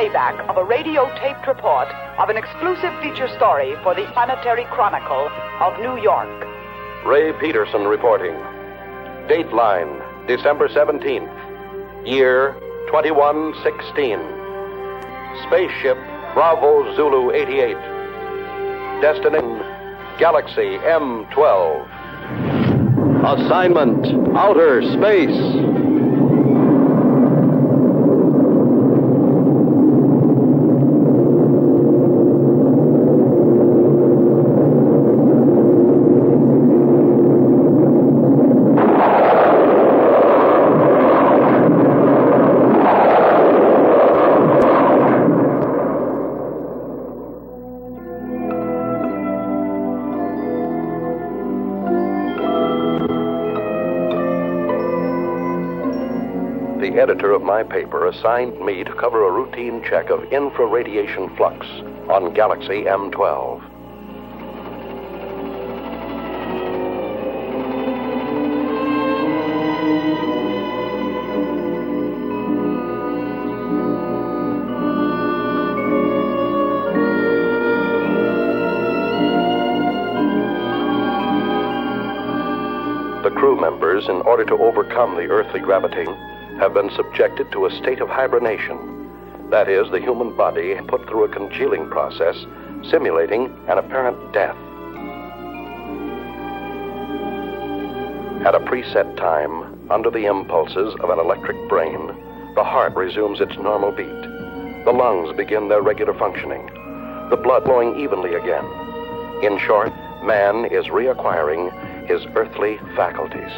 playback of a radio-taped report of an exclusive feature story for the Planetary Chronicle of New York. Ray Peterson reporting. Dateline, December 17th. Year 2116. Spaceship Bravo Zulu 88. Destination Galaxy M12. Assignment Outer Space. The editor of my paper assigned me to cover a routine check of infraradiation flux on Galaxy M12. The crew members, in order to overcome the earthly gravitation, have been subjected to a state of hibernation. That is, the human body put through a congealing process, simulating an apparent death. At a preset time, under the impulses of an electric brain, the heart resumes its normal beat. The lungs begin their regular functioning, the blood flowing evenly again. In short, man is reacquiring his earthly faculties.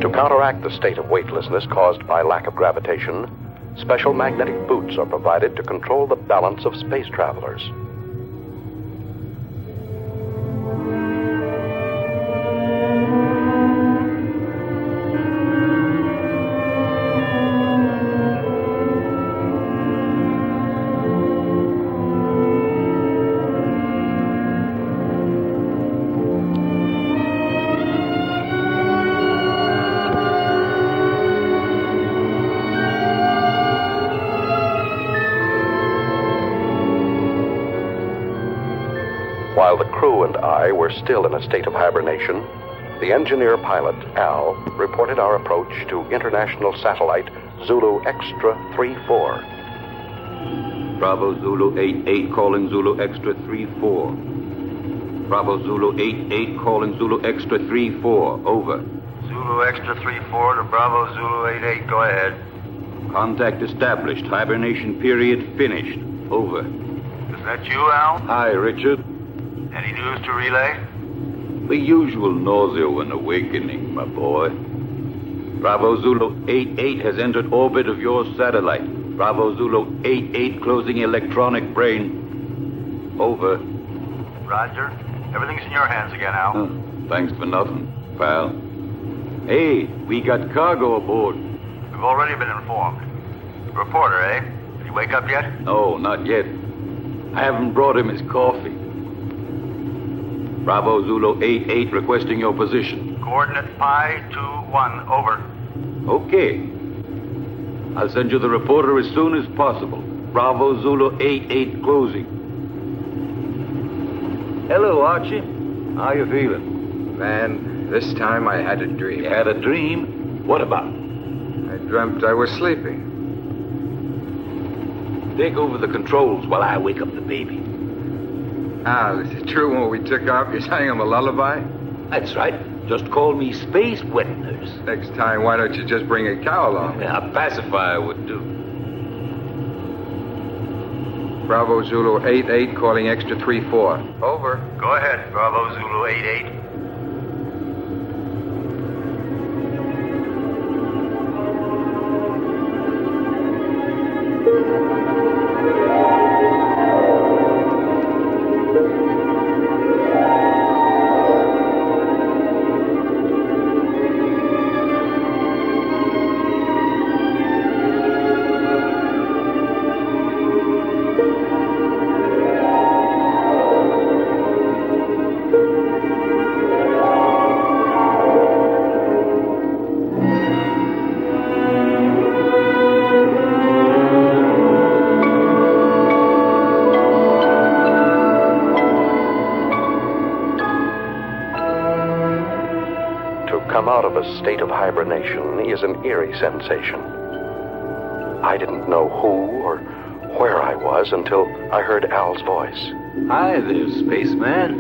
To counteract the state of weightlessness caused by lack of gravitation, special magnetic boots are provided to control the balance of space travelers. While the crew and I were still in a state of hibernation, the engineer pilot, Al, reported our approach to international satellite Zulu Extra 34. Bravo Zulu 88 calling Zulu Extra 34. Bravo Zulu 88 calling Zulu Extra 34. Over. Zulu Extra 34 to Bravo Zulu 88. Go ahead. Contact established. Hibernation period finished. Over. Is that you, Al? Hi, Richard. Any news to relay? The usual nausea when awakening, my boy. Bravo Zulu 88 has entered orbit of your satellite. Bravo Zulu 88 closing electronic brain. Over. Roger. Everything's in your hands again, Al. Thanks for nothing, pal. Hey, we got cargo aboard. We've already been informed. Reporter, eh? Did he wake up yet? No, not yet. I haven't brought him his coffee. Bravo Zulu 88 requesting your position. Coordinate Pi 21, over. Okay. I'll send you the reporter as soon as possible. Bravo Zulu 88 closing. Hello, Archie. How you feeling? Man, this time I had a dream. You had a dream? What about? I dreamt I was sleeping. Take over the controls while I wake up the baby. Al, is it true when we took off you sang him a lullaby? That's right. Just call me Space Wetners. Next time, why don't you just bring a cow along? A pacifier would do. Bravo Zulu 88 calling extra 34. Over. Go ahead, Bravo Zulu 88. Come out of a state of hibernation is an eerie sensation. I didn't know who or where I was until I heard Al's voice. Hi there, spaceman.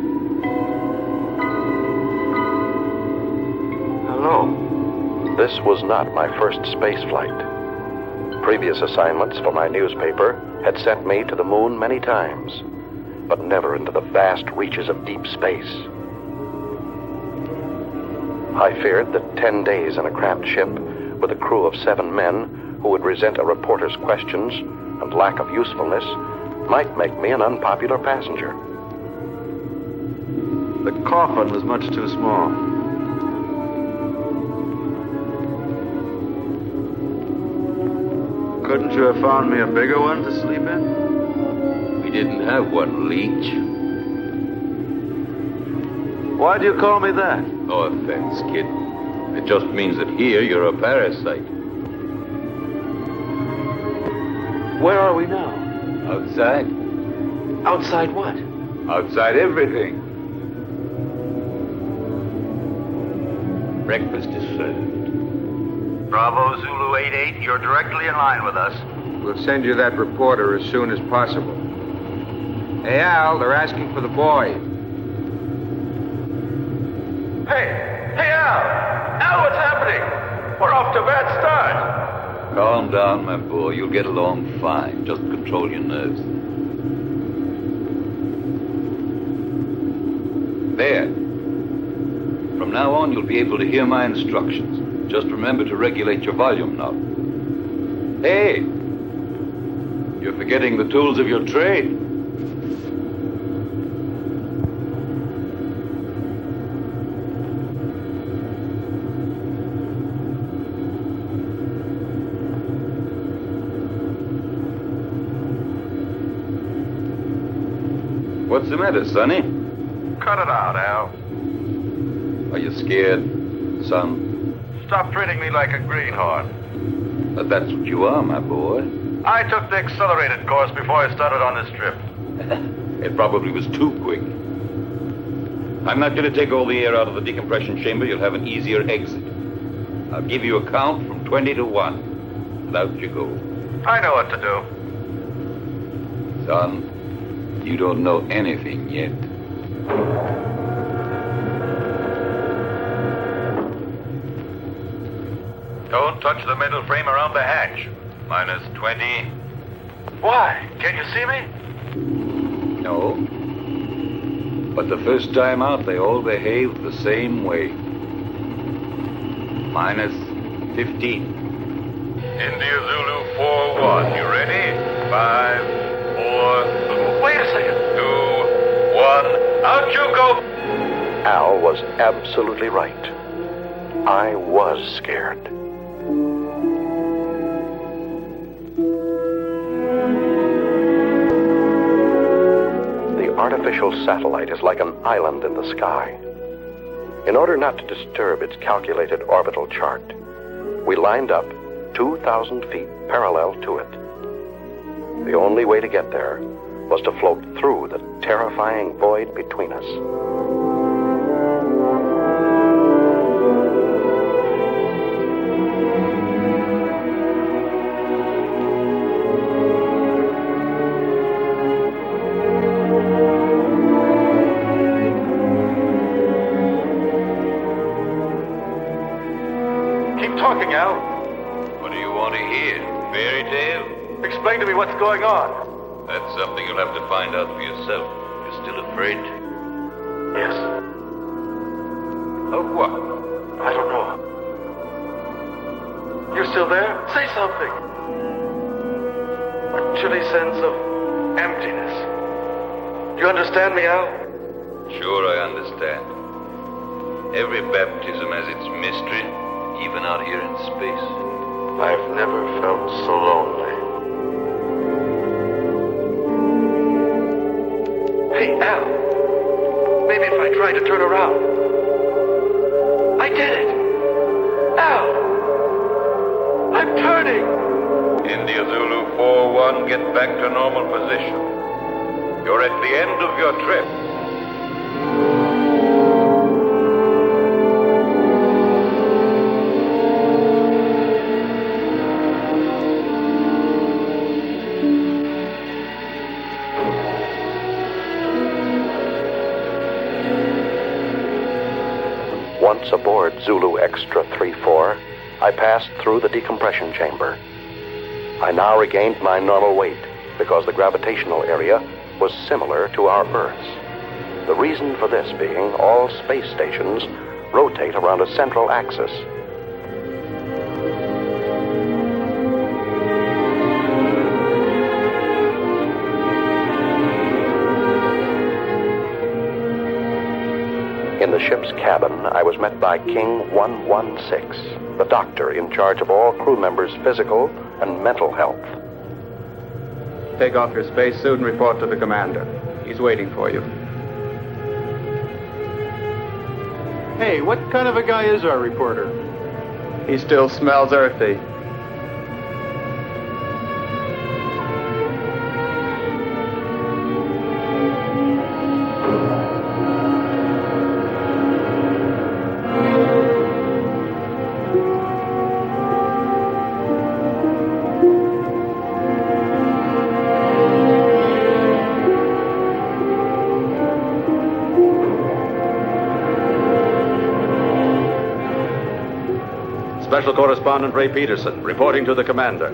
Hello. This was not my first space flight. Previous assignments for my newspaper had sent me to the moon many times, but never into the vast reaches of deep space. I feared that 10 days in a cramped ship with a crew of 7 men who would resent a reporter's questions and lack of usefulness might make me an unpopular passenger. The coffin was much too small. Couldn't you have found me a bigger one to sleep in? We didn't have one, Leech. Why do you call me that? No offense, kid. It just means that here you're a parasite. Where are we now? Outside. Outside what? Outside everything. Breakfast is served. Bravo Zulu 88, you're directly in line with us. We'll send you that reporter as soon as possible. Hey, Al, they're asking for the boy. Hey, Al! Al, what's happening? We're off to a bad start. Calm down, my boy. You'll get along fine. Just control your nerves. There. From now on, you'll be able to hear my instructions. Just remember to regulate your volume knob. Hey! You're forgetting the tools of your trade. What's the matter, Sonny? Cut it out, Al. Are you scared, son? Stop treating me like a greenhorn. But that's what you are, my boy. I took the accelerated course before I started on this trip. It probably was too quick. I'm not going to take all the air out of the decompression chamber. You'll have an easier exit. I'll give you a count from 20 to 1. And out you go. I know what to do. Son, you don't know anything yet. Don't touch the metal frame around the hatch. Minus 20. Why? Can you see me? No. But the first time out, they all behaved the same way. Minus 15. India Zulu 4-1. You ready? 5, 4... Wait a second. 2, 1. Out you go! Al was absolutely right. I was scared. The artificial satellite is like an island in the sky. In order not to disturb its calculated orbital chart, we lined up 2,000 feet parallel to it. The only way to get there was to float through the terrifying void between us. Keep talking, Al. What do you want to hear? Fairy tale? Explain to me what's going on. That's something you'll have to find out for yourself. You're still afraid? Yes. Of what? I don't know. You still there? Say something. A chilly sense of emptiness. You understand me, Al? Sure, I understand. Every baptism has its mystery, even out here in space. I've never felt so lonely. Hey, Al. Maybe if I tried to turn around. I did it. Al. I'm turning. India Zulu 4-1, get back to normal position. You're at the end of your trip. Once aboard Zulu Extra 3-4, I passed through the decompression chamber. I now regained my normal weight because the gravitational area was similar to our Earth's. The reason for this being all space stations rotate around a central axis. In the ship's cabin, I was met by King 116, the doctor in charge of all crew members' physical and mental health. Take off your spacesuit and report to the commander. He's waiting for you. Hey, what kind of a guy is our reporter? He still smells earthy. Special Correspondent Ray Peterson, reporting to the commander.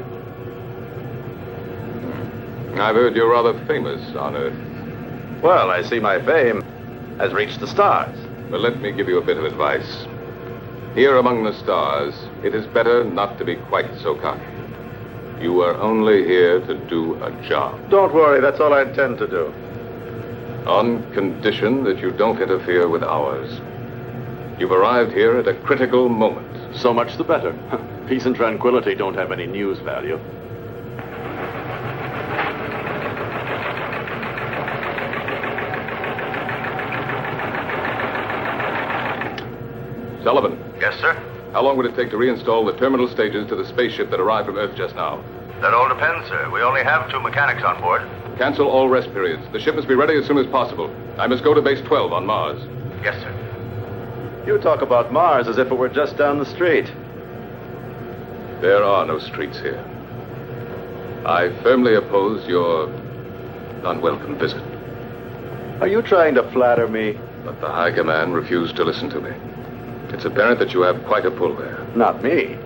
I've heard you're rather famous on Earth. Well, I see my fame has reached the stars. But let me give you a bit of advice. Here among the stars, it is better not to be quite so cocky. You are only here to do a job. Don't worry, that's all I intend to do. On condition that you don't interfere with ours. You've arrived here at a critical moment. So much the better. Peace and tranquility don't have any news value. Sullivan. Yes, sir? How long would it take to reinstall the terminal stages to the spaceship that arrived from Earth just now? That all depends, sir. We only have 2 mechanics on board. Cancel all rest periods. The ship must be ready as soon as possible. I must go to base 12 on Mars. Yes, sir. You talk about Mars as if it were just down the street. There are no streets here. I firmly oppose your unwelcome visit. Are you trying to flatter me? But the High Command refused to listen to me. It's apparent that you have quite a pull there. Not me.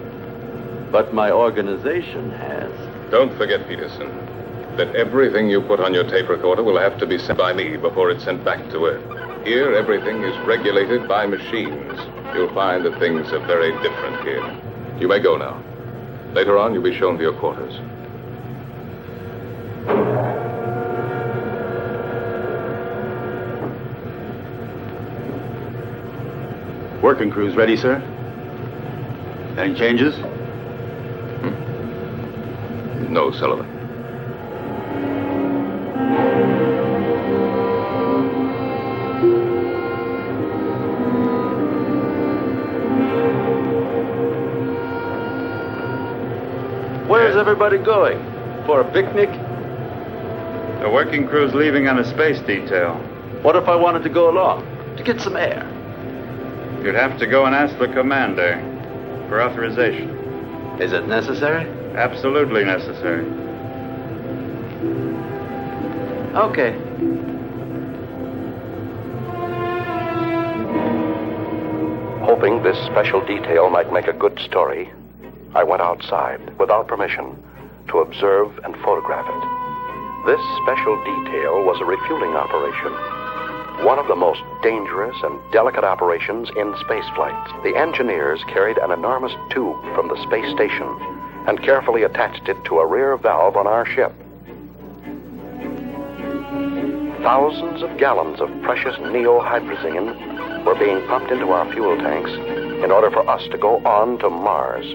But my organization has. Don't forget, Peterson, that everything you put on your tape recorder will have to be sent by me before it's sent back to Earth. Here, everything is regulated by machines. You'll find that things are very different here. You may go now. Later on, you'll be shown to your quarters. Working crew's ready, sir? Any changes? No, Sullivan. Where's everybody going? For a picnic? The working crew's leaving on a space detail. What if I wanted to go along? To get some air? You'd have to go and ask the commander for authorization. Is it necessary? Absolutely necessary. Okay. Hoping this special detail might make a good story, I went outside, without permission, to observe and photograph it. This special detail was a refueling operation, one of the most dangerous and delicate operations in spaceflight. The engineers carried an enormous tube from the space station and carefully attached it to a rear valve on our ship. Thousands of gallons of precious neohydrazine were being pumped into our fuel tanks in order for us to go on to Mars.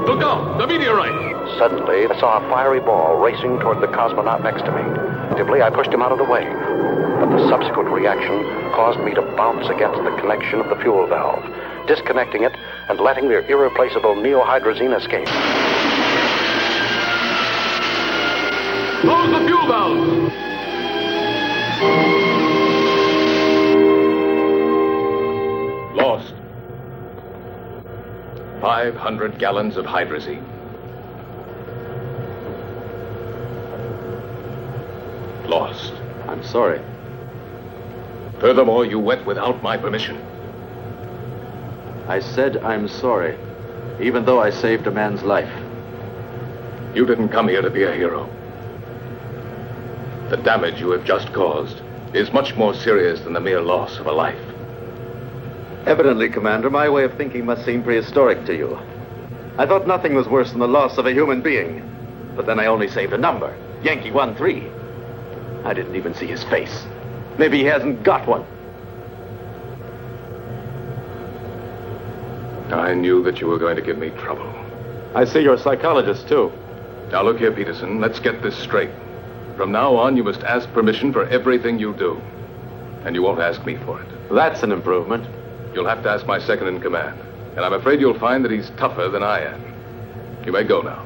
Look out! The meteorite! Suddenly, I saw a fiery ball racing toward the cosmonaut next to me. Instinctively, I pushed him out of the way. But the subsequent reaction caused me to bounce against the connection of the fuel valve, disconnecting it and letting the irreplaceable neohydrazine escape. Close the fuel valve! Lost. 500 gallons of hydrazine. Lost. I'm sorry. Furthermore, you went without my permission. I said I'm sorry, even though I saved a man's life. You didn't come here to be a hero. The damage you have just caused is much more serious than the mere loss of a life. Evidently, Commander, my way of thinking must seem prehistoric to you. I thought nothing was worse than the loss of a human being. But then I only saved a number, Yankee 13. I didn't even see his face. Maybe he hasn't got one. I knew that you were going to give me trouble. I see you're a psychologist, too. Now look here, Peterson, let's get this straight. From now on, you must ask permission for everything you do. And you won't ask me for it. That's an improvement. You'll have to ask my second in command. And I'm afraid you'll find that he's tougher than I am. You may go now.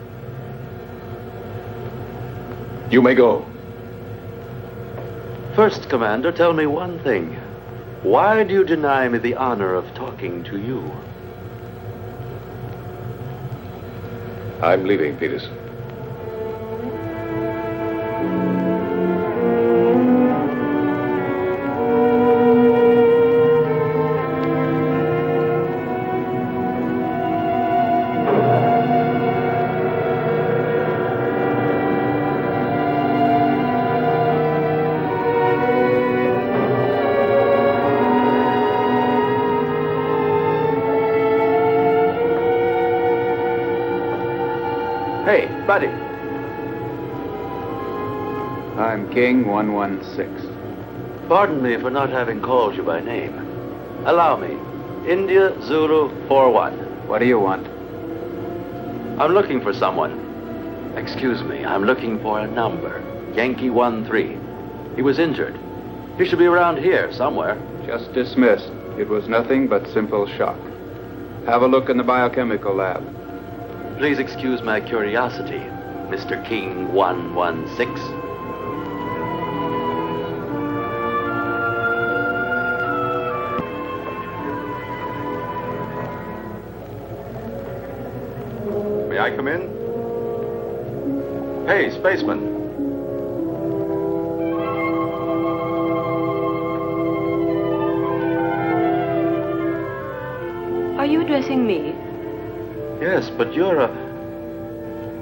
You may go. First, Commander, tell me one thing. Why do you deny me the honor of talking to you? I'm leaving, Peterson. Hey, buddy. I'm King 116. Pardon me for not having called you by name. Allow me. India Zulu 41. What do you want? I'm looking for someone. Excuse me, I'm looking for a number. Yankee 13. He was injured. He should be around here somewhere. Just dismissed. It was nothing but simple shock. Have a look in the biochemical lab. Please excuse my curiosity, Mr. King 116. May I come in? Hey, spaceman. Are you addressing me? Yes, but you're a...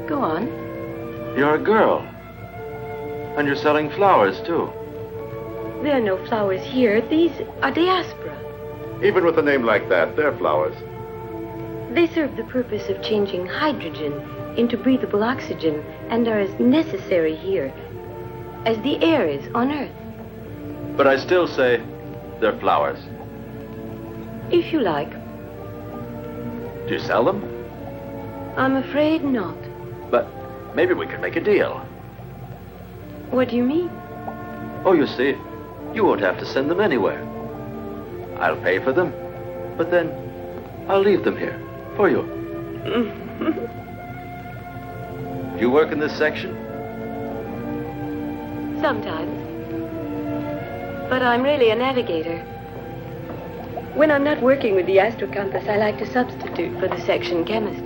Go on. You're a girl. And you're selling flowers, too. There are no flowers here. These are diaspora. Even with a name like that, they're flowers. They serve the purpose of changing hydrogen into breathable oxygen and are as necessary here as the air is on Earth. But I still say they're flowers. If you like. Do you sell them? I'm afraid not. But maybe we could make a deal. What do you mean? Oh, you see, you won't have to send them anywhere. I'll pay for them, but then I'll leave them here for you. Do you work in this section? Sometimes. But I'm really a navigator. When I'm not working with the astrocompass, I like to substitute for the section chemist.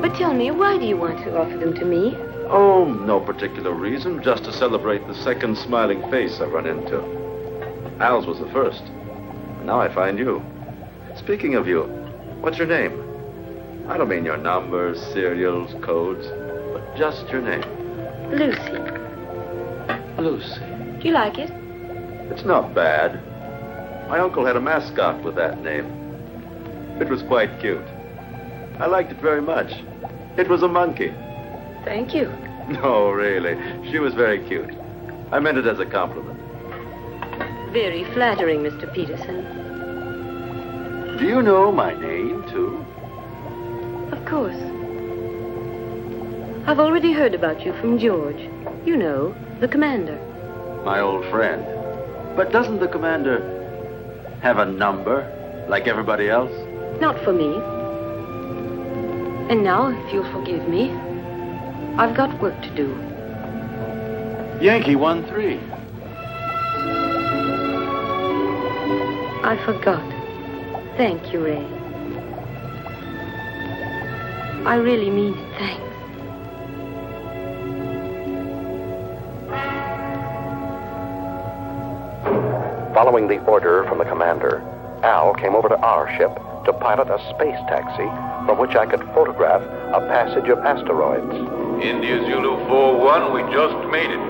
But tell me, why do you want to offer them to me? Oh, no particular reason, just to celebrate the second smiling face I run into. Al's was the first. Now I find you. Speaking of you, what's your name? I don't mean your numbers, serials, codes, but just your name. Lucy. Lucy. Do you like it? It's not bad. My uncle had a mascot with that name. It was quite cute. I liked it very much. It was a monkey. Thank you. No, really. She was very cute. I meant it as a compliment. Very flattering, Mr. Peterson. Do you know my name, too? Of course. I've already heard about you from George. You know, the commander. My old friend. But doesn't the commander have a number, like everybody else? Not for me. And now, if you'll forgive me, I've got work to do. Yankee 1-3. I forgot. Thank you, Ray. I really mean it. Thanks. Following the order from the commander, Al came over to our ship to pilot a space taxi from which I could photograph a passage of asteroids. India Zulu 4-1, we just made it.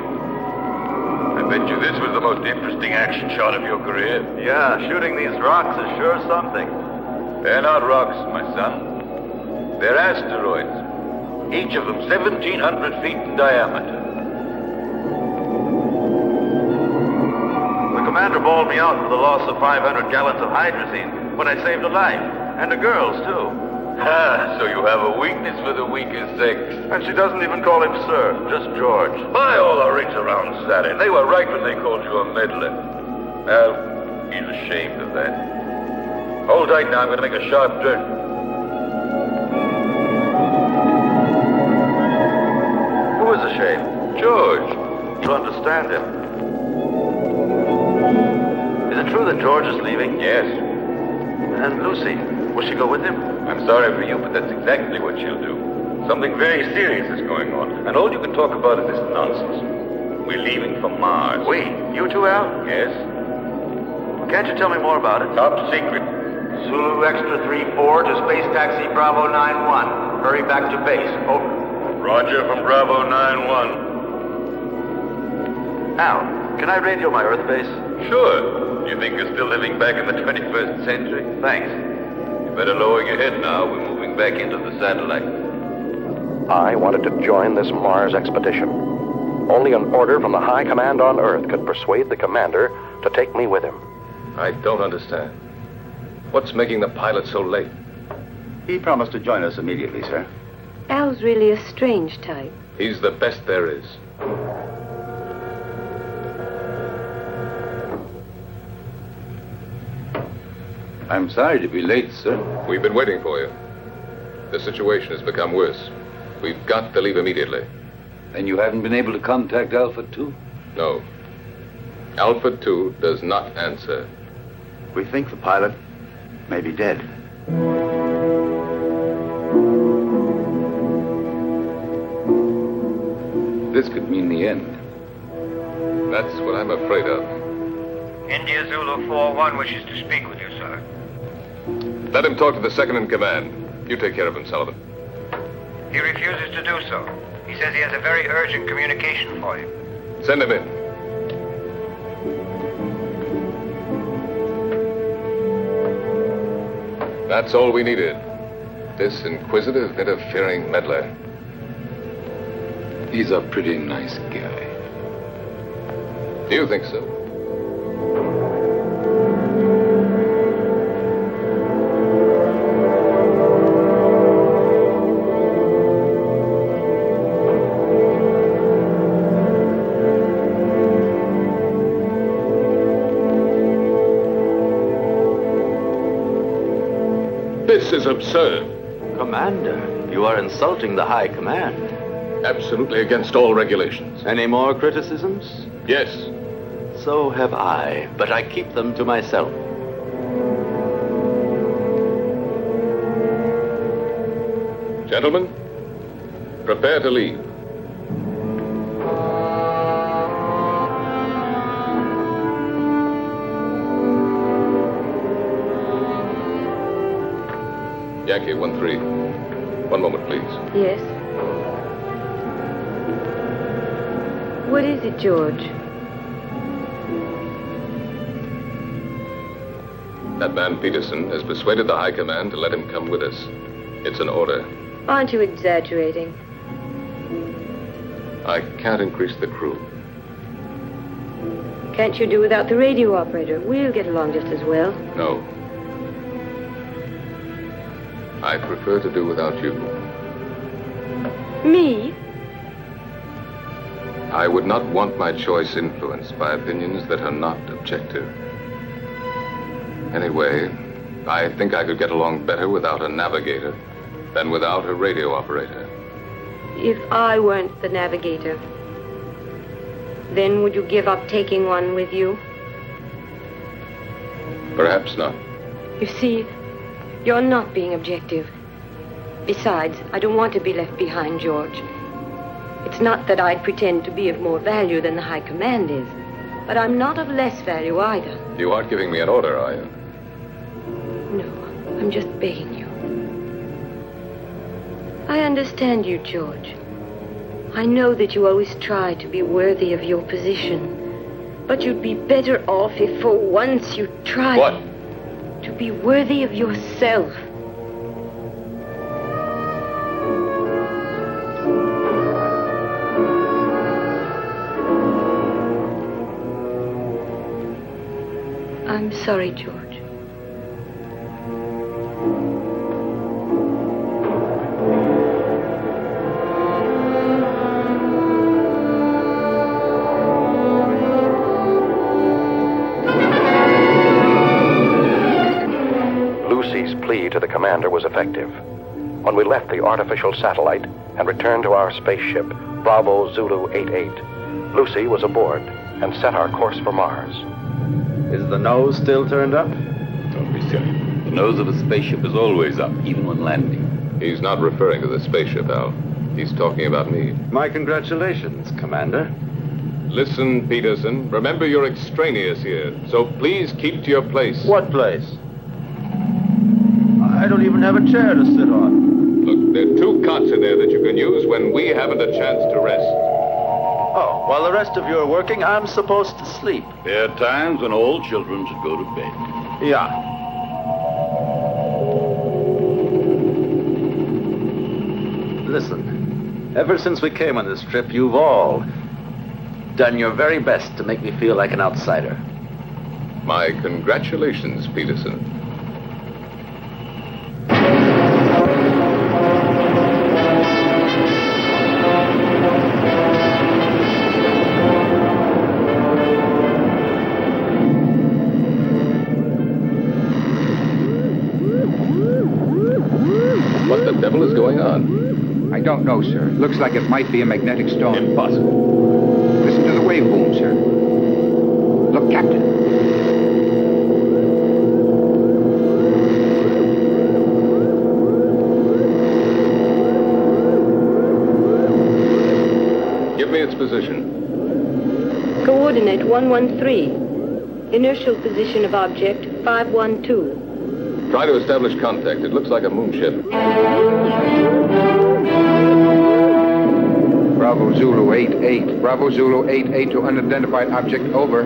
I bet you this was the most interesting action shot of your career. Yeah, shooting these rocks is sure something. They're not rocks, my son. They're asteroids. Each of them 1,700 feet in diameter. The commander bawled me out for the loss of 500 gallons of hydrazine when I saved a life. And a girl's, too. Ah, so you have a weakness for the weaker sex. And she doesn't even call him sir, just George. By all the rings around Saturn, they were right when they called you a meddler. Well, he's ashamed of that. Hold tight now, I'm going to make a sharp turn. Who is ashamed? George. To understand him. Is it true that George is leaving? Yes. And Lucy, will she go with him? I'm sorry for you, but that's exactly what she'll do. Something very serious is going on, and all you can talk about is this nonsense. We're leaving for Mars. We? You too, Al? Yes. Can't you tell me more about it? Top secret. Zulu Extra 3-4 to Space Taxi Bravo 9-1. Hurry back to base. Over. Roger from Bravo 9-1. Al, can I radio my Earth base? Sure. You think you're still living back in the 21st century? Thanks. You better lower your head now. We're moving back into the satellite. I wanted to join this Mars expedition. Only an order from the high command on Earth could persuade the commander to take me with him. I don't understand. What's making the pilot so late? He promised to join us immediately, sir. Al's really a strange type. He's the best there is. I'm sorry to be late, sir. We've been waiting for you. The situation has become worse. We've got to leave immediately. And you haven't been able to contact Alpha 2? No. Alpha 2 does not answer. We think the pilot may be dead. This could mean the end. That's what I'm afraid of. India Zulu 4-1 wishes to speak with you, sir. Let him talk to the second in command. You take care of him, Sullivan. He refuses to do so. He says he has a very urgent communication for you. Send him in. That's all we needed. This inquisitive, interfering meddler. He's a pretty nice guy. Do you think so? This is absurd. Commander, you are insulting the high command. Absolutely against all regulations. Any more criticisms? Yes. So have I, but I keep them to myself. Gentlemen, prepare to leave. Yankee 1-3. One moment, please. Yes? What is it, George? That man Peterson has persuaded the High Command to let him come with us. It's an order. Aren't you exaggerating? I can't increase the crew. Can't you do without the radio operator? We'll get along just as well. No. I prefer to do without you. Me? I would not want my choice influenced by opinions that are not objective. Anyway, I think I could get along better without a navigator than without a radio operator. If I weren't the navigator, then would you give up taking one with you? Perhaps not. You see, you're not being objective. Besides, I don't want to be left behind, George. It's not that I'd pretend to be of more value than the High Command is, but I'm not of less value either. You aren't giving me an order, are you? No, I'm just begging you. I understand you, George. I know that you always try to be worthy of your position, but you'd be better off if for once you tried... What? To be worthy of yourself. I'm sorry, George. Lucy's plea to the commander was effective. When we left the artificial satellite and returned to our spaceship, Bravo Zulu 88, Lucy was aboard and set our course for Mars. Is the nose still turned up? Don't be silly. The nose of a spaceship is always up, even when landing. He's not referring to the spaceship, Al. He's talking about me. My congratulations, Commander. Listen, Peterson. Remember you're extraneous here, so please keep to your place. What place? I don't even have a chair to sit on. Look, there are 2 cots in there that you can use when we haven't a chance to rest. Oh, while the rest of you are working, I'm supposed to sleep. There are times when all children should go to bed. Yeah. Listen, ever since we came on this trip, you've all done your very best to make me feel like an outsider. My congratulations, Peterson. What the devil is going on? I don't know, sir. Looks like it might be a magnetic storm. Impossible. Listen to the wave boom, sir. Look, Captain. Give me its position. Coordinate 113. Inertial position of object 512. Try to establish contact. It looks like a moonship. Bravo Zulu 88. Bravo Zulu 88 to unidentified object, over.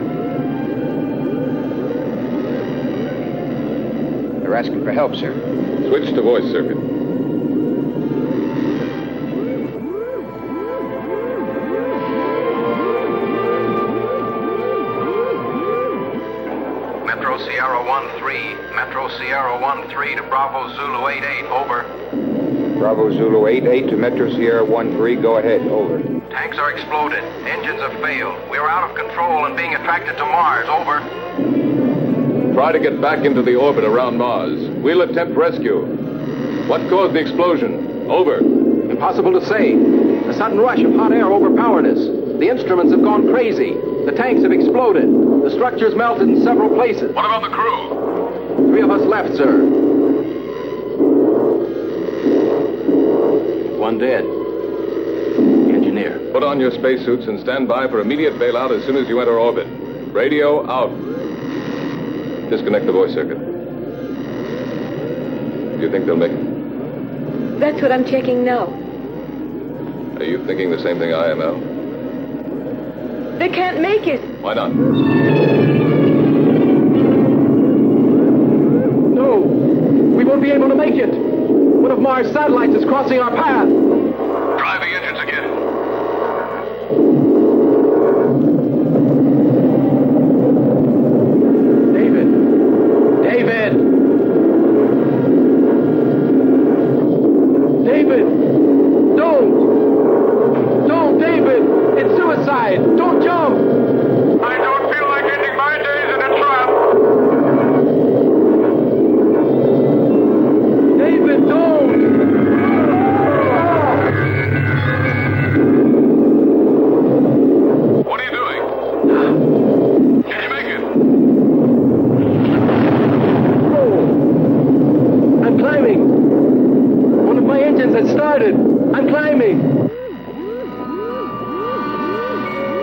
They're asking for help, sir. Switch to voice circuit. Metro Sierra 1-3. Metro Sierra 1-3 to Bravo Zulu 88, over. Bravo Zulu 88 to Metro Sierra 13, go ahead, over. Tanks are exploded. Engines have failed. We are out of control and being attracted to Mars, over. Try to get back into the orbit around Mars. We'll attempt rescue. What caused the explosion? Over. Impossible to say. A sudden rush of hot air overpowered us. The instruments have gone crazy. The tanks have exploded. The structure's melted in several places. What about the crew? 3 of us left, sir. 1 dead. The engineer. Put on your spacesuits and stand by for immediate bailout as soon as you enter orbit. Radio out. Disconnect the voice circuit. Do you think they'll make it? That's what I'm checking now. Are you thinking the same thing I am, Al? They can't make it. Why not? No, we won't be able to make it. One of Mars' satellites is crossing our path. Drive the engines again. David! Don't, David! It's suicide! Don't jump! I don't feel like ending my days in a trap. David, don't! What are you doing? Can you make it? Oh! I'm climbing! One of my engines has started! I'm climbing!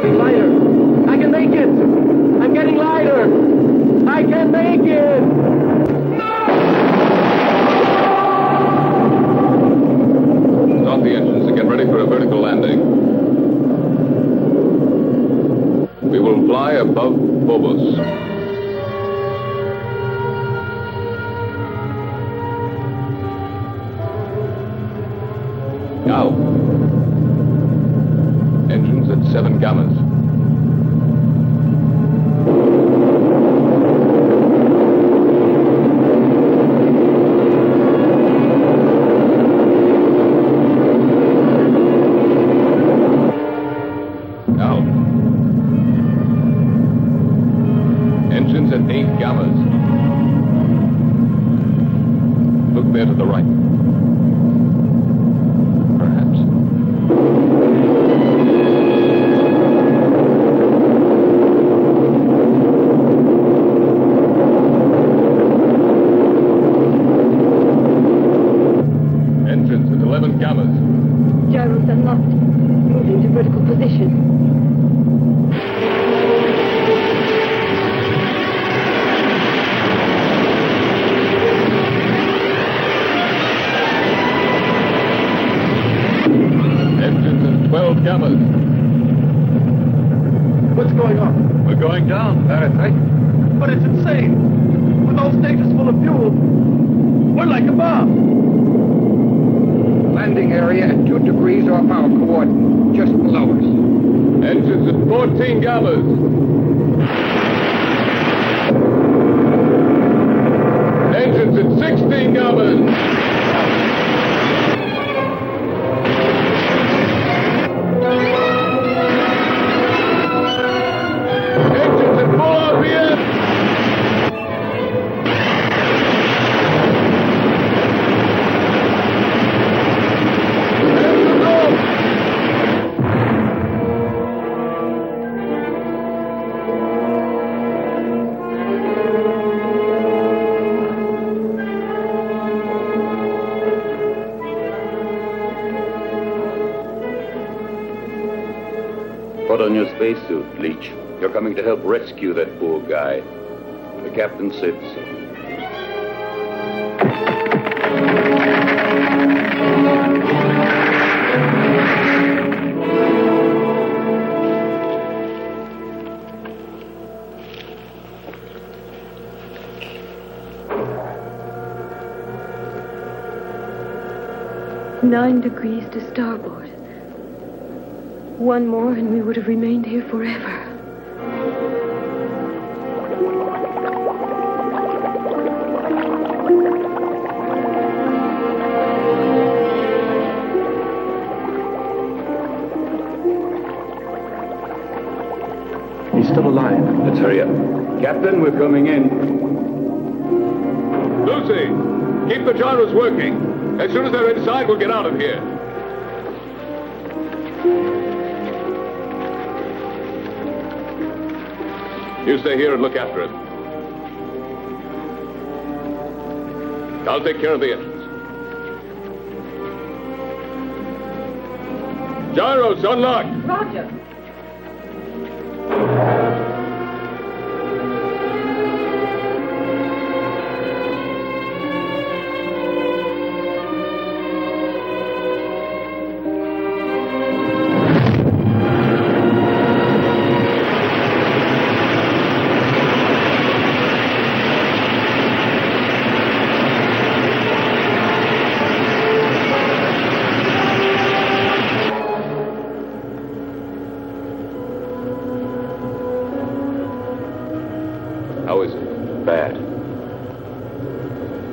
Lighter! I can make it! I'm getting lighter! I can make it! Start the engines and get ready for a vertical landing. We will fly above Phobos. Now. Engines at 7 gammas. Now. Engines at 8 gammas. Look there to the right. Perhaps. Engines at 11 gammas. Gyros unlocked. Moving to vertical position. Engines at 12 gammas. What's going on? We're going down, Fahrenheit. But it's insane! With those stages full of fuel, we're like a bomb! Landing area at 2 degrees off our coordinate, just below us. Engines at 14 gammas. Engines at 16 gammas. Engines at full RPM. Engines off. Put on your spacesuit, Leech. You're coming to help rescue that poor guy. The captain said so. Nine degrees to starboard. One more and we would have remained here forever. He's still alive. Let's hurry up. Captain, we're coming in. Lucy, keep the gyros working. As soon as they're inside, we'll get out of here. You stay here and look after it. I'll take care of the engines. Gyros, unlock. Roger.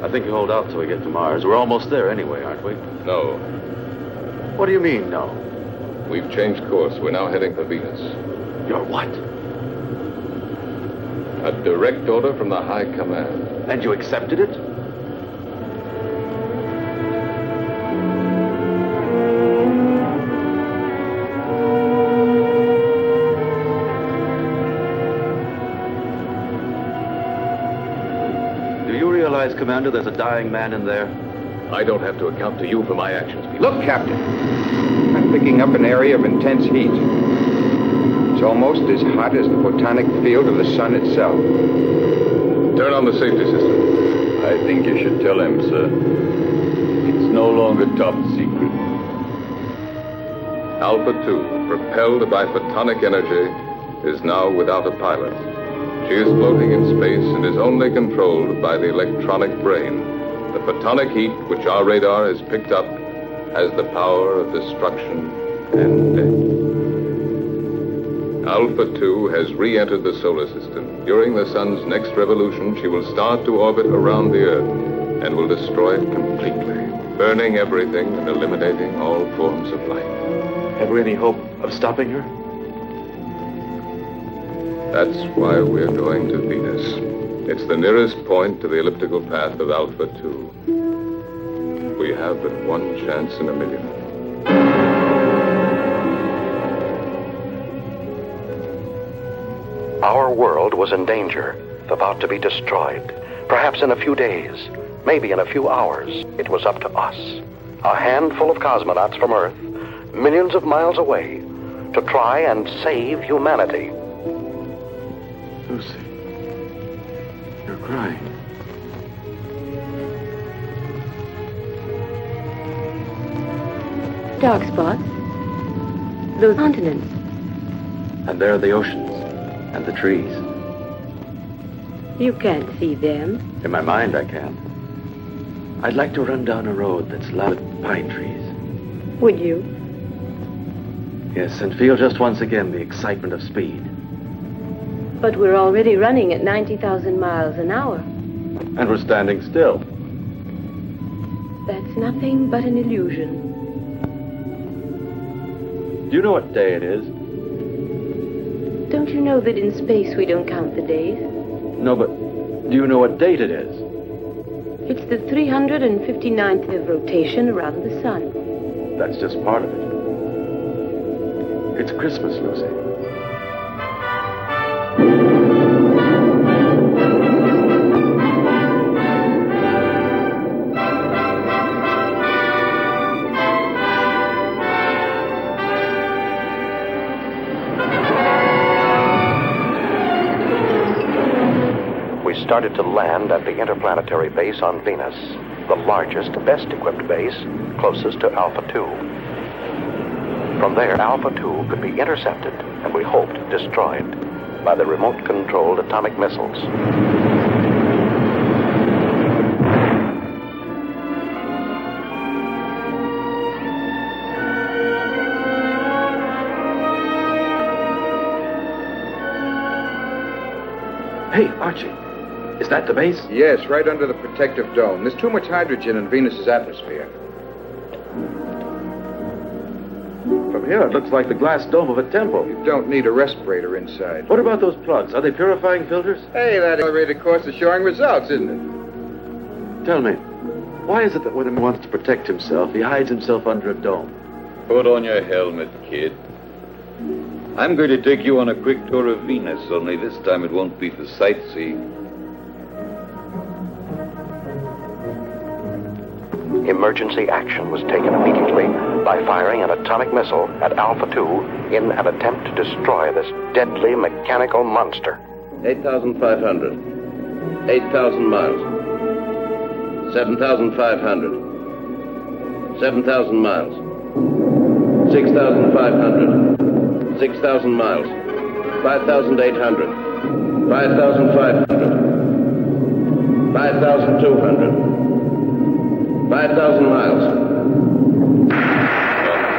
I think you hold out till we get to Mars. We're almost there anyway, aren't we? No. What do you mean, no? We've changed course. We're now heading for Venus. You're what? A direct order from the High Command. And you accepted it? Do you realize, Commander, there's a dying man in there? I don't have to account to you for my actions, Peter. Look, Captain. I'm picking up an area of intense heat. It's almost as hot as the photonic field of the sun itself. Turn on the safety system. I think you should tell him, sir. It's no longer top secret. Alpha 2, propelled by photonic energy, is now without a pilot. She is floating in space and is only controlled by the electronic brain. The photonic heat, which our radar has picked up, has the power of destruction and death. Alpha 2 has re-entered the solar system. During the sun's next revolution, she will start to orbit around the Earth and will destroy it completely, burning everything and eliminating all forms of life. Have we any hope of stopping her? That's why we're going to Venus. It's the nearest point to the elliptical path of Alpha 2. We have but one chance in a million. Our world was in danger, about to be destroyed. Perhaps in a few days, maybe in a few hours. It was up to us, a handful of cosmonauts from Earth, millions of miles away, to try and save humanity. Lucy, you're crying. Dark spots. Those continents. And there are the oceans and the trees. You can't see them. In my mind, I can. I'd like to run down a road that's lined with pine trees. Would you? Yes, and feel just once again the excitement of speed. But we're already running at 90,000 miles an hour. And we're standing still. That's nothing but an illusion. Do you know what day it is? Don't you know that in space we don't count the days? No, but do you know what date it is? It's the 359th of rotation around the sun. That's just part of it. It's Christmas, Lucy. Started to land at the Interplanetary base on Venus, the largest, best-equipped base, closest to Alpha 2. From there, Alpha 2 could be intercepted, and we hoped destroyed, by the remote-controlled atomic missiles. Hey, Archie. Is that the base? Yes, right under the protective dome. There's too much hydrogen in Venus's atmosphere. From here, it looks like the glass dome of a temple. You don't need a respirator inside. What about those plugs? Are they purifying filters? Hey, that elevated course is showing results, isn't it? Tell me, why is it that when a man wants to protect himself, he hides himself under a dome? Put on your helmet, kid. I'm going to take you on a quick tour of Venus, only this time it won't be for sightseeing. Emergency action was taken immediately by firing an atomic missile at Alpha 2 in an attempt to destroy this deadly mechanical monster. 8,500. 8,000 miles. 7,500. 7,000 miles. 6,500. 6,000 miles. 5,800. 5,500. 5,200. 5,000 miles.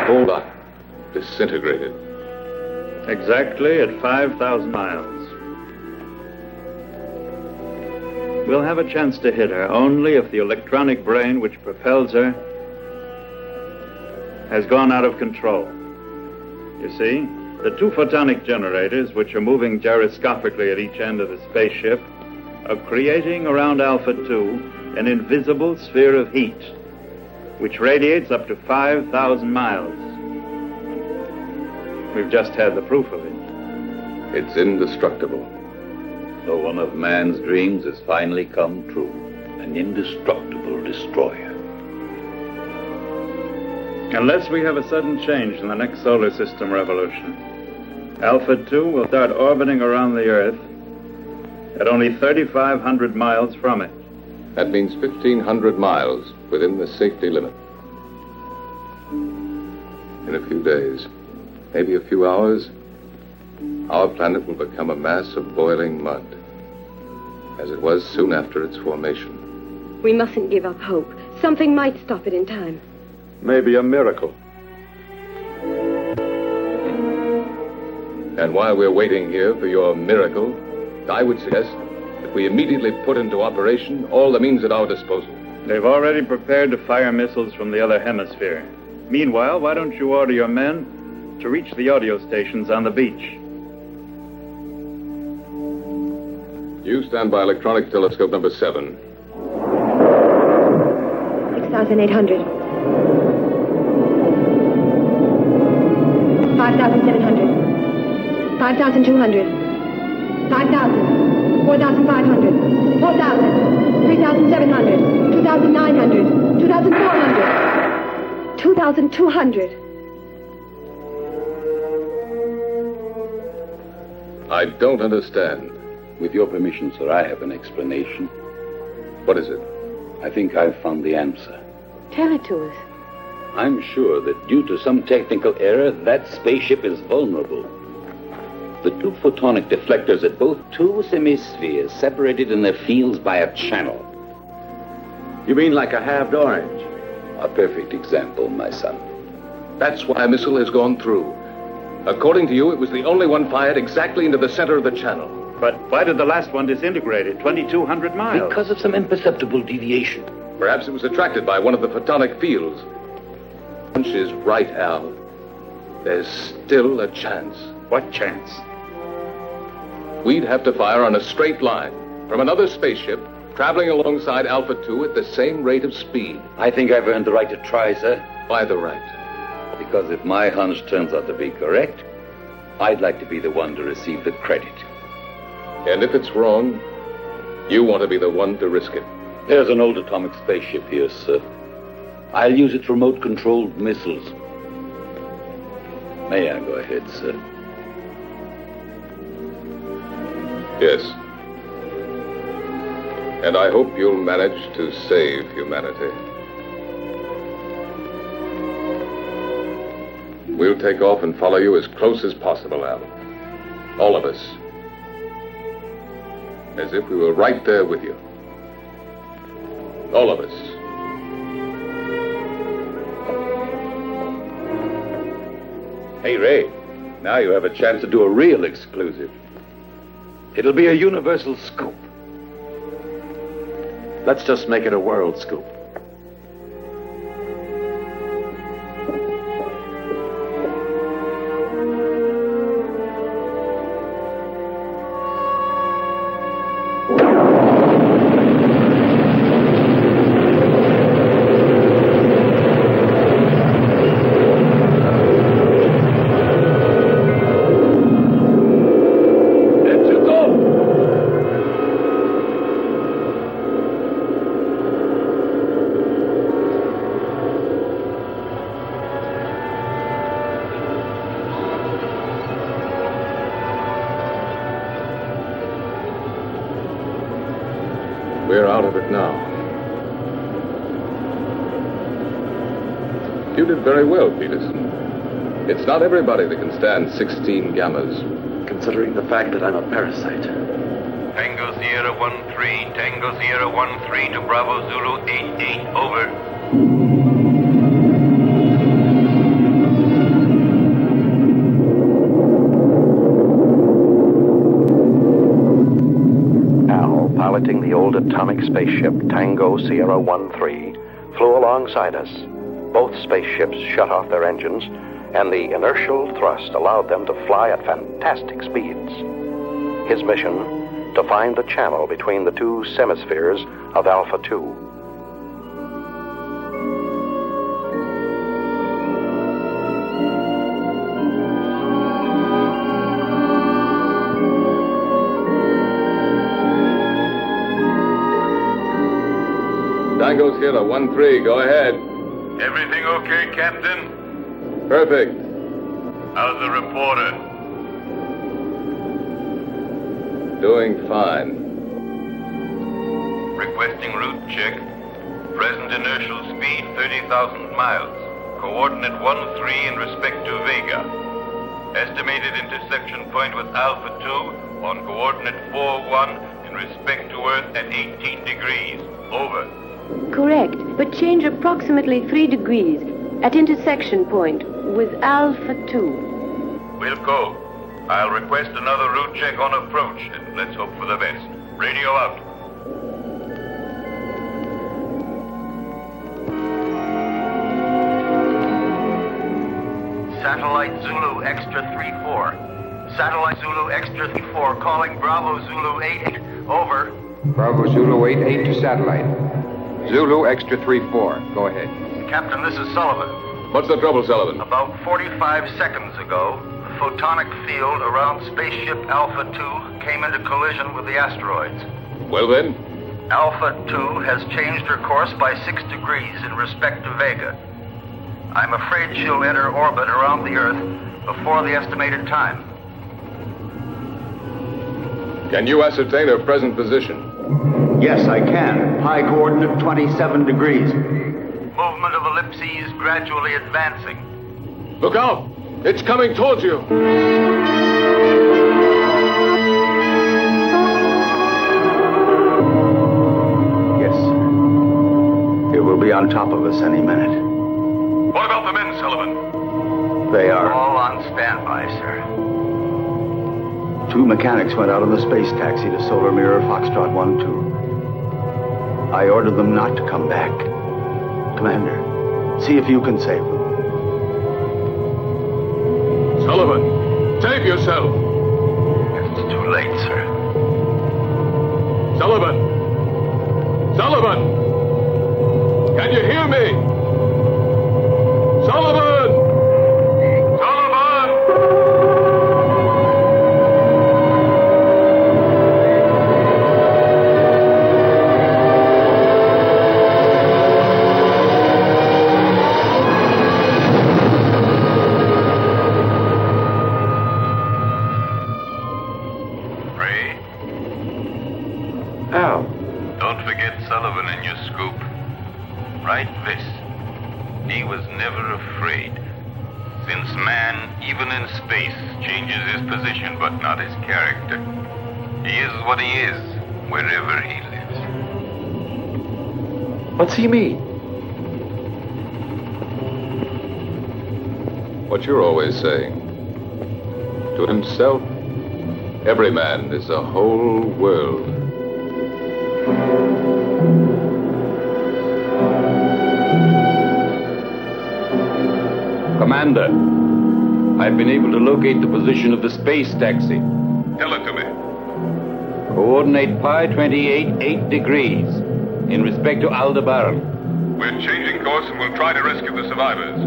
Hold on. Disintegrated. Exactly at 5,000 miles. We'll have a chance to hit her only if the electronic brain which propels her has gone out of control. You see, the two photonic generators, which are moving gyroscopically at each end of the spaceship, are creating around Alpha 2 an invisible sphere of heat, which radiates up to 5,000 miles. We've just had the proof of it. It's indestructible. So one of man's dreams has finally come true. An indestructible destroyer. Unless we have a sudden change in the next solar system revolution, Alpha 2 will start orbiting around the Earth at only 3,500 miles from it. That means 1,500 miles within the safety limit. In a few days, maybe a few hours, our planet will become a mass of boiling mud, as it was soon after its formation. We mustn't give up hope. Something might stop it in time. Maybe a miracle. And while we're waiting here for your miracle, I would suggest that we immediately put into operation all the means at our disposal. They've already prepared to fire missiles from the other hemisphere. Meanwhile, why don't you order your men to reach the audio stations on the beach? You stand by electronic telescope number 7. 6,800. 5,700. 5,200. 5,000. 4,500. 4,000. 3,700. 2,900. 2,400. 2,200. I don't understand. With your permission, sir, I have an explanation. What is it? I think I've found the answer. Tell it to us. I'm sure that due to some technical error, that spaceship is vulnerable. The two photonic deflectors at both two hemispheres separated in their fields by a channel. You mean like a halved orange? A perfect example, my son. That's why a missile has gone through. According to you, it was the only one fired exactly into the center of the channel. But why did the last one disintegrate at 2,200 miles? Because of some imperceptible deviation. Perhaps it was attracted by one of the photonic fields. Hunch is right, Al. There's still a chance. What chance? We'd have to fire on a straight line from another spaceship traveling alongside Alpha 2 at the same rate of speed. I think I've earned the right to try, sir. Why the right? Because if my hunch turns out to be correct, I'd like to be the one to receive the credit. And if it's wrong, you want to be the one to risk it. There's an old atomic spaceship here, sir. I'll use its remote-controlled missiles. May I go ahead, sir? Yes. And I hope you'll manage to save humanity. We'll take off and follow you as close as possible, Al. All of us. As if we were right there with you. All of us. Hey, Ray, now you have a chance to do a real exclusive. It'll be a universal scoop. Let's just make it a world scoop. We're out of it now. You did very well, Peterson. It's not everybody that can stand 16 gammas. Considering the fact that I'm a parasite. Tango Sierra 1-3, Tango Sierra 1-3 to Bravo Zulu 88, over. piloting the old atomic spaceship Tango Sierra 1-3, flew alongside us. Both spaceships shut off their engines, and the inertial thrust allowed them to fly at fantastic speeds. His mission, to find the channel between the two semispheres of Alpha 2. Tango Sierra 1-3, go ahead. Everything okay, Captain? Perfect. How's the reporter? Doing fine. Requesting route check. Present inertial speed 30,000 miles. Coordinate 1-3 in respect to Vega. Estimated intersection point with Alpha 2 on coordinate 4-1 in respect to Earth at 18 degrees. Over. Correct, but change approximately 3 degrees at intersection point with Alpha 2. We'll go. I'll request another route check on approach, and let's hope for the best. Radio out. Satellite Zulu Extra 3-4. Satellite Zulu Extra 3-4 calling Bravo Zulu 88. Over. Bravo Zulu 88 to satellite. Zulu Extra 3-4. Go ahead. Captain, this is Sullivan. What's the trouble, Sullivan? About 45 seconds ago, the photonic field around Spaceship Alpha 2 came into collision with the asteroids. Well then? Alpha 2 has changed her course by 6 degrees in respect to Vega. I'm afraid she'll enter orbit around the Earth before the estimated time. Can you ascertain her present position? Yes, I can. High coordinate 27 degrees. Movement of ellipses gradually advancing. Look out! It's coming towards you! Yes. It will be on top of us any minute. What about the men, Sullivan? They are. All on standby, sir. 2 mechanics went out on the space taxi to Solar Mirror Foxtrot 1-2. I ordered them not to come back. Commander, see if you can save them. Sullivan, save yourself! It's too late, sir. Sullivan! Sullivan! Can you hear me? Sullivan! Sullivan! Al. Don't forget Sullivan in your scoop. Write this. He was never afraid. Since man, even in space, changes his position but not his character. He is what he is, wherever he lives. What's he mean? What you're always saying. To himself, every man is a whole world. Commander, I've been able to locate the position of the space taxi. Tell it to me. Coordinate pi 28, 8 degrees in respect to Aldebaran. We're changing course and we'll try to rescue the survivors.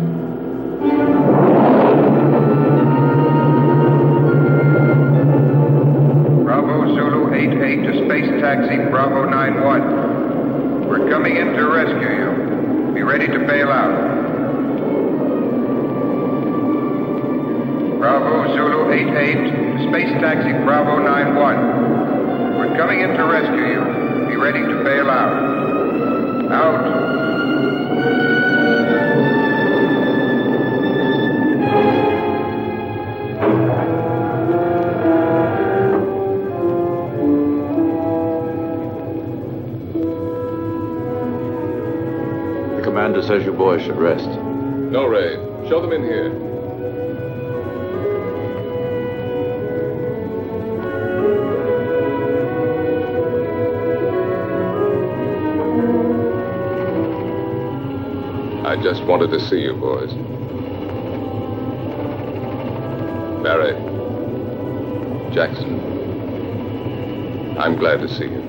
Bravo Zulu 88 to space taxi Bravo 91. We're coming in to rescue you. Be ready to bail out. Bravo Zulu 88, space taxi Bravo 91. We're coming in to rescue you. Be ready to bail out. Out. The commander says you boys should rest. No, Ray. Show them in here. I just wanted to see you, boys. Barry. Jackson. I'm glad to see you.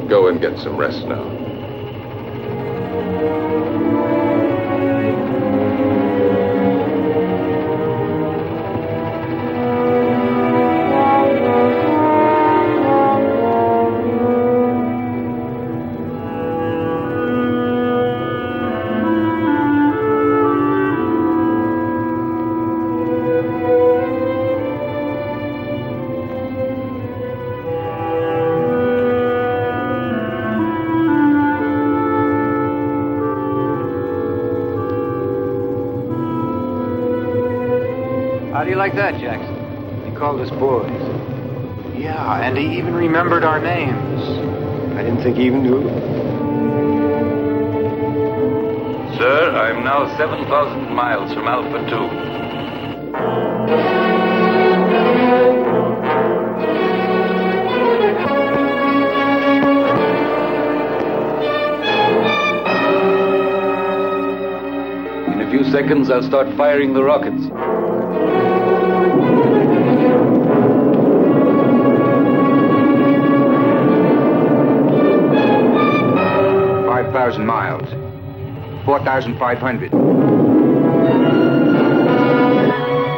Go and get some rest now. How do you like that, Jackson? He called us boys. Yeah, and he even remembered our names. I didn't think he even knew. Sir, I'm now 7,000 miles from Alpha 2. In a few seconds, I'll start firing the rockets. 5,000 miles. 4,500.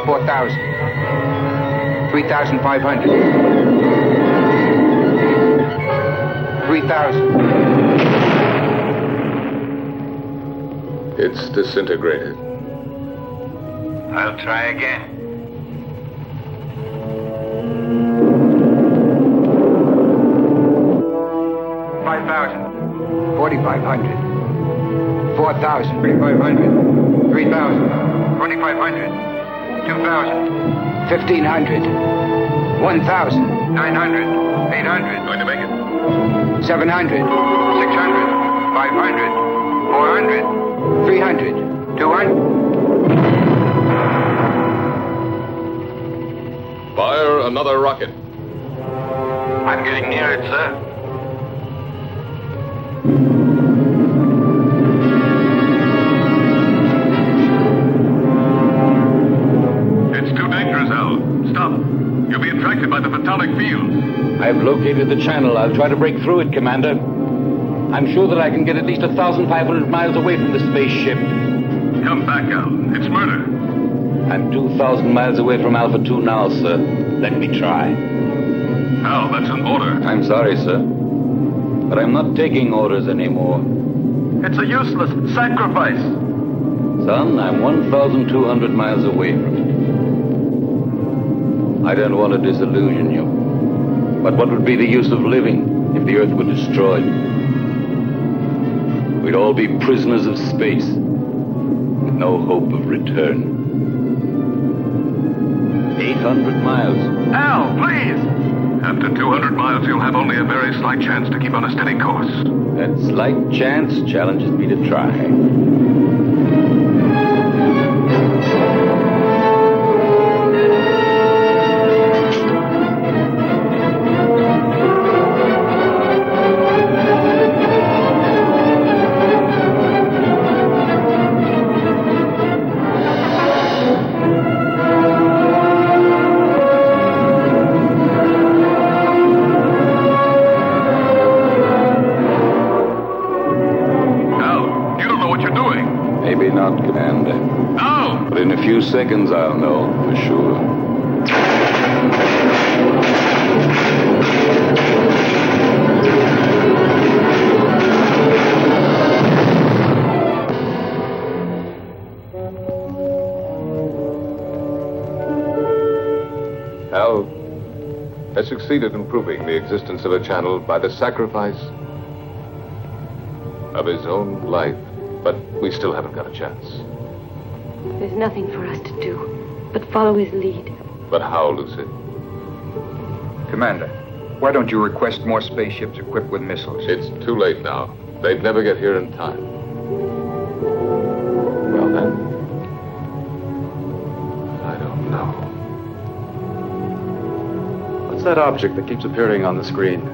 4,000. 3,500. 3,000. It's disintegrated. I'll try again. 5,000. 4,500. 4,000. 3,500. 3,000. 2,500. 2,000. 1,500. 1,000. 900. 800. Going to make it. 700. 600. 500. 400. 300. 200. Fire another rocket. I'm getting near it, sir. You'll be attracted by the photonic field. I've located the channel. I'll try to break through it, Commander. I'm sure that I can get at least 1,500 miles away from the spaceship. Come back, Al. It's murder. I'm 2,000 miles away from Alpha 2 now, sir. Let me try. Al, that's an order. I'm sorry, sir. But I'm not taking orders anymore. It's a useless sacrifice. Son, I'm 1,200 miles away from it. I don't want to disillusion you. But what would be the use of living if the Earth were destroyed? We'd all be prisoners of space, with no hope of return. 800 miles. Al, please! After 200 miles, you'll have only a very slight chance to keep on a steady course. That slight chance challenges me to try. In a few seconds, I'll know for sure. Hal has succeeded in proving the existence of a channel by the sacrifice of his own life, but we still haven't got a chance. There's nothing for us to do but follow his lead. But how, Lucy? Commander, why don't you request more spaceships equipped with missiles? It's too late now. They'd never get here in time. Well, then, I don't know. What's that object that keeps appearing on the screen?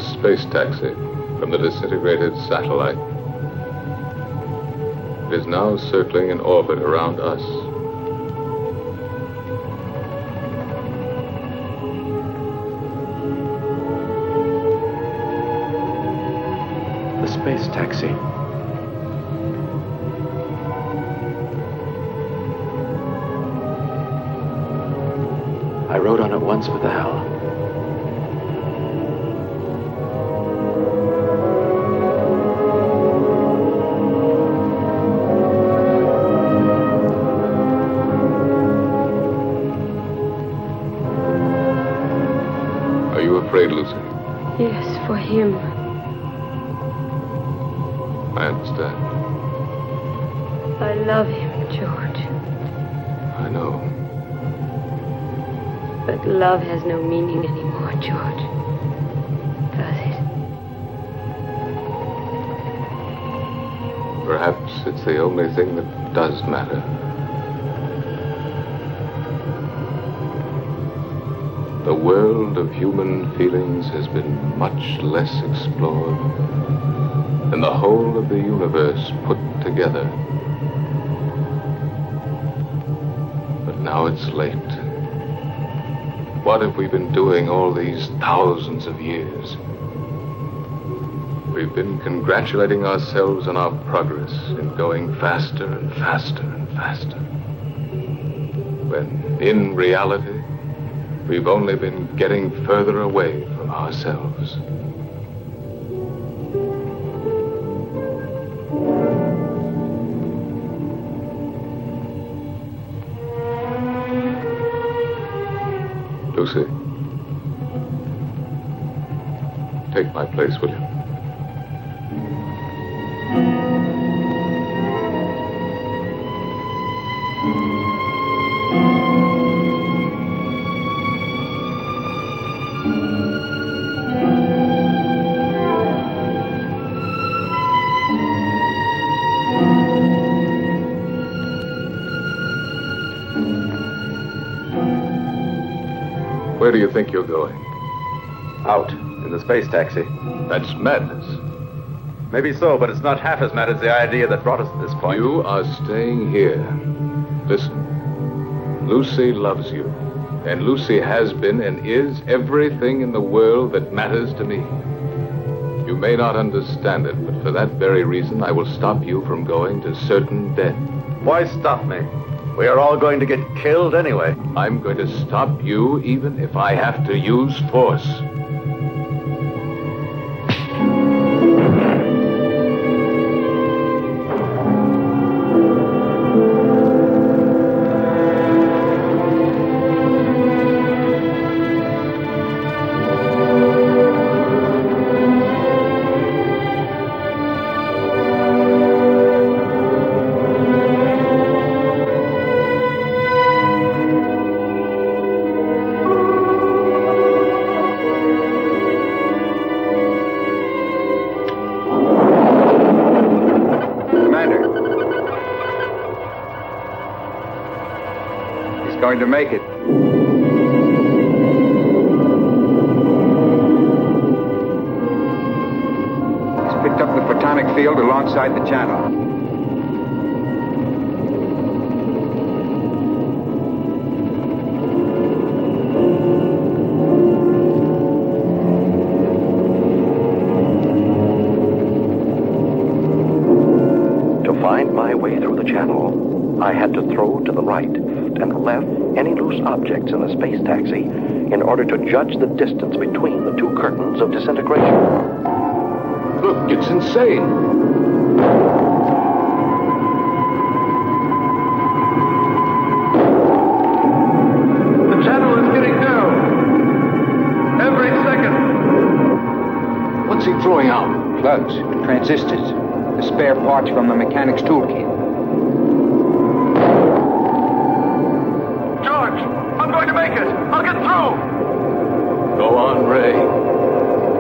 space taxi from the disintegrated satellite. It is now circling in orbit around us. The space taxi. I rode on it once with Al. Are you afraid, Lucy? Yes, for him. I understand. I love him, George. I know. But love has no meaning anymore, George. Does it? Perhaps it's the only thing that does matter. The world of human feelings has been much less explored than the whole of the universe put together. But now it's late. What have we been doing all these thousands of years? We've been congratulating ourselves on our progress in going faster and faster and faster. When, in reality, we've only been getting further away from ourselves. Lucy, take my place, will you? Where do you think you're going? Out, in the space taxi. That's madness. Maybe so, but it's not half as mad as the idea that brought us to this point. You are staying here. Listen, Lucy loves you. And Lucy has been and is everything in the world that matters to me. You may not understand it, but for that very reason, I will stop you from going to certain death. Why stop me? We are all going to get killed anyway. I'm going to stop you even if I have to use force. Going to make it. He's picked up the photonic field alongside the channel. To find my way through the channel, I had to throw to the right and left any loose objects in the space taxi in order to judge the distance between the two curtains of disintegration. Look, it's insane. The channel is getting down. Every second. What's he throwing out? Plugs, transistors, the spare parts from the mechanic's toolkit. I'll get through! Go on, Ray.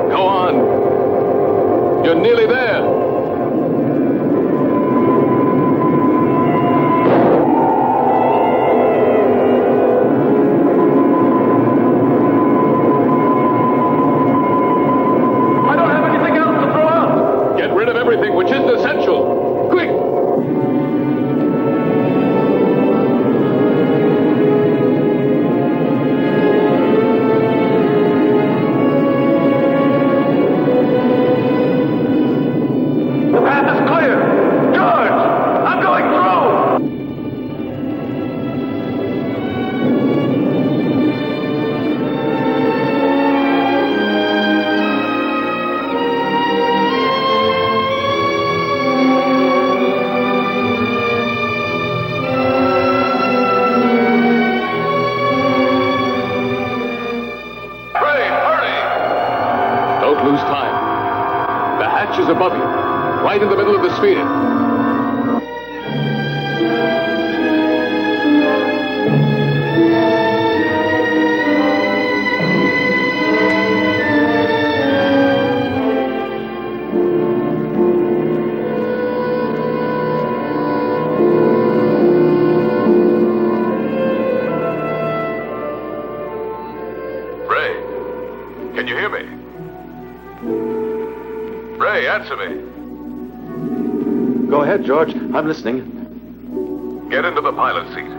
Go on. You're nearly there. inches above you, right in the middle of the sphere. Can you hear me? Ray, answer me. Go ahead, George. I'm listening. Get into the pilot seat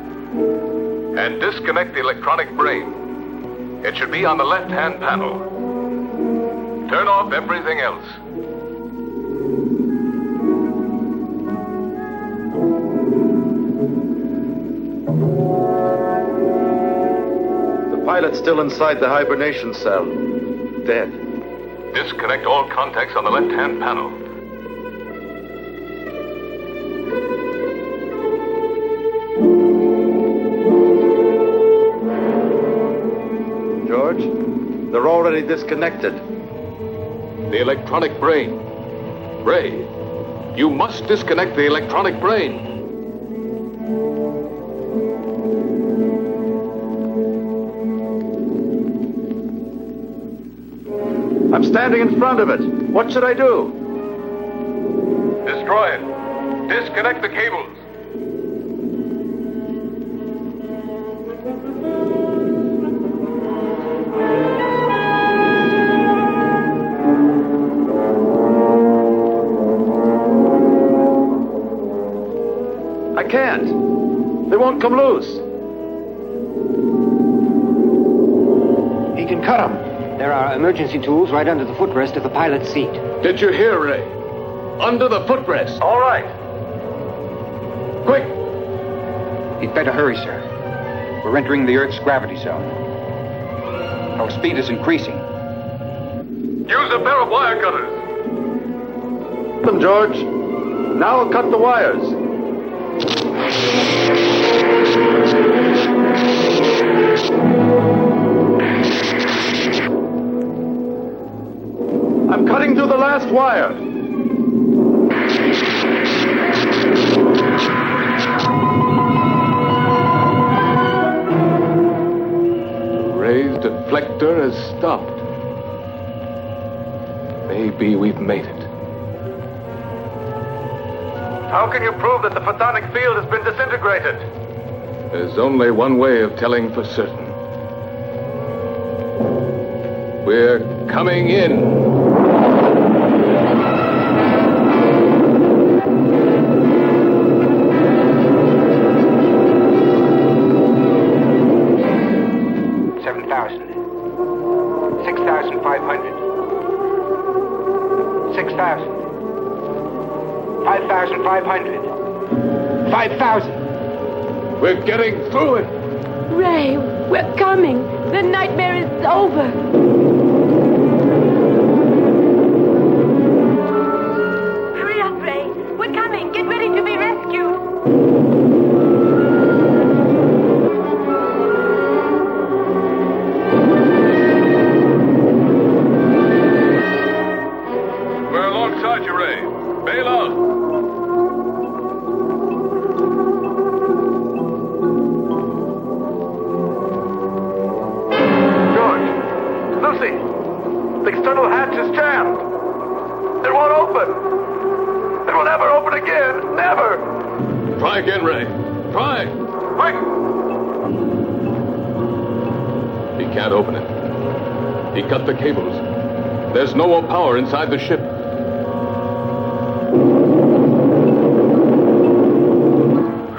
and disconnect the electronic brain. It should be on the left-hand panel. Turn off everything else. The pilot's still inside the hibernation cell. Dead. Disconnect all contacts on the left-hand panel. George, they're already disconnected. The electronic brain. Ray, you must disconnect the electronic brain. I'm standing in front of it. What should I do? Destroy it. Disconnect the cables. I can't. They won't come loose. He can cut them. There are emergency tools right under the footrest of the pilot's seat. Did you hear, Ray? Under the footrest. All right. Quick! He'd better hurry, sir. We're entering the Earth's gravity zone. Our speed is increasing. Use a pair of wire cutters. Them, George. Now I'll cut the wires. I'm cutting through the last wire. Ray's deflector has stopped. Maybe we've made it. How can you prove that the photonic field has been disintegrated? There's only one way of telling for certain. We're coming in. We're getting through it. Ray, we're coming. The nightmare is over. Hurry up, Ray. We're coming. Get ready to be rescued. We're alongside you, Ray. Bail out. The external hatch is jammed. It won't open. It will never open again. Never. Try again, Ray. Try. Quick. He can't open it. He cut the cables. There's no more power inside the ship.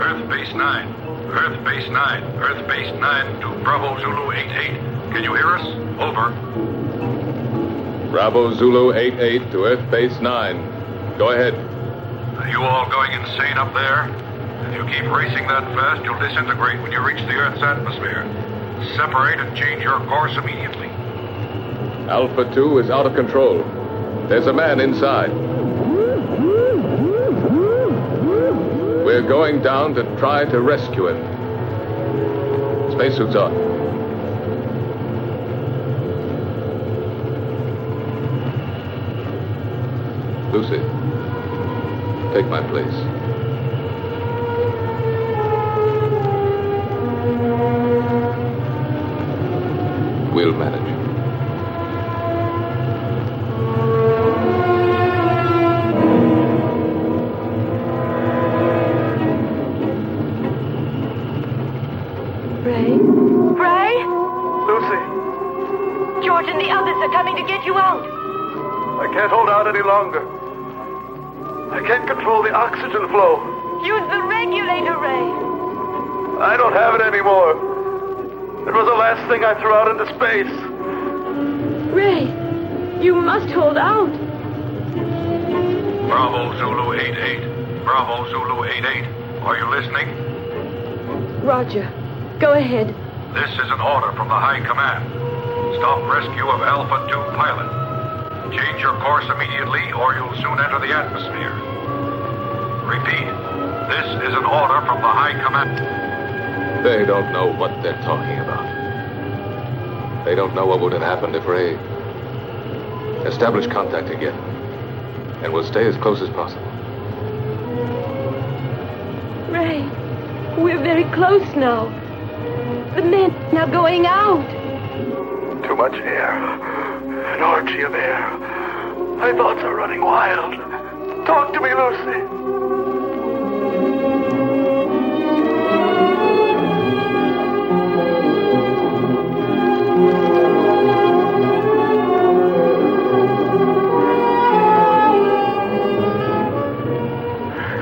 Earth Base 9. Earth Base 9. Earth Base 9 to Bravo Zulu 88. Can you hear us? Over. Bravo Zulu 88 to Earth Base 9. Go ahead. Are you all going insane up there? If you keep racing that fast, you'll disintegrate when you reach the Earth's atmosphere. Separate and change your course immediately. Alpha 2 is out of control. There's a man inside. We're going down to try to rescue him. Spacesuits on. Lucy, take my place. We'll manage. Ray? Ray? Lucy, George and the others are coming to get you out. I can't hold out any longer. I can't control the oxygen flow. Use the regulator, Ray. I don't have it anymore. It was the last thing I threw out into space. Ray, you must hold out. Bravo Zulu 88. Bravo Zulu 88. Are you listening? Roger. Go ahead. This is an order from the High Command. Stop rescue of Alpha 2 pilot. Change your course immediately or you'll soon enter the atmosphere. Repeat. This is an order from the High Command. They don't know what they're talking about. They don't know what would have happened if Ray... Establish contact again. And we'll stay as close as possible. Ray, we're very close now. The men are going out. Too much air. An orgy of air. My thoughts are running wild. Talk to me, Lucy.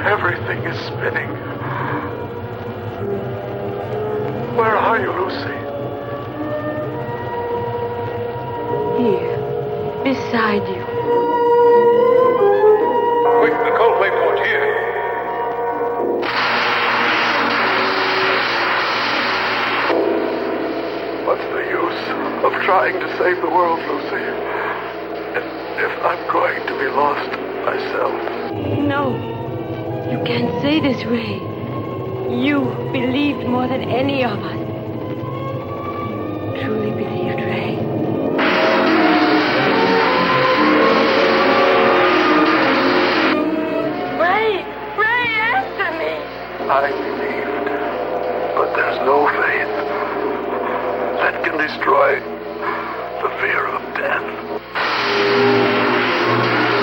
Everything is spinning. Where are you, Lucy? Here, beside you. Quick, the coldplay port here. What's the use of trying to save the world, Lucy? If I'm going to be lost myself. No, you can't say this, Ray. You believed more than any of us. You truly believed, Ray. Ray, answer me! I believed, but there's no faith that can destroy the fear of death.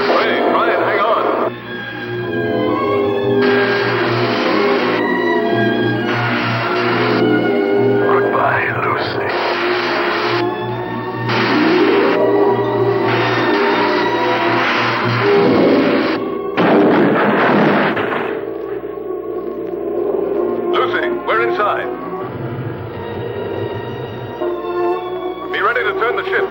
Hey, Ryan, hang on. Goodbye, Lucy. Lucy, we're inside. Be ready to turn the ship.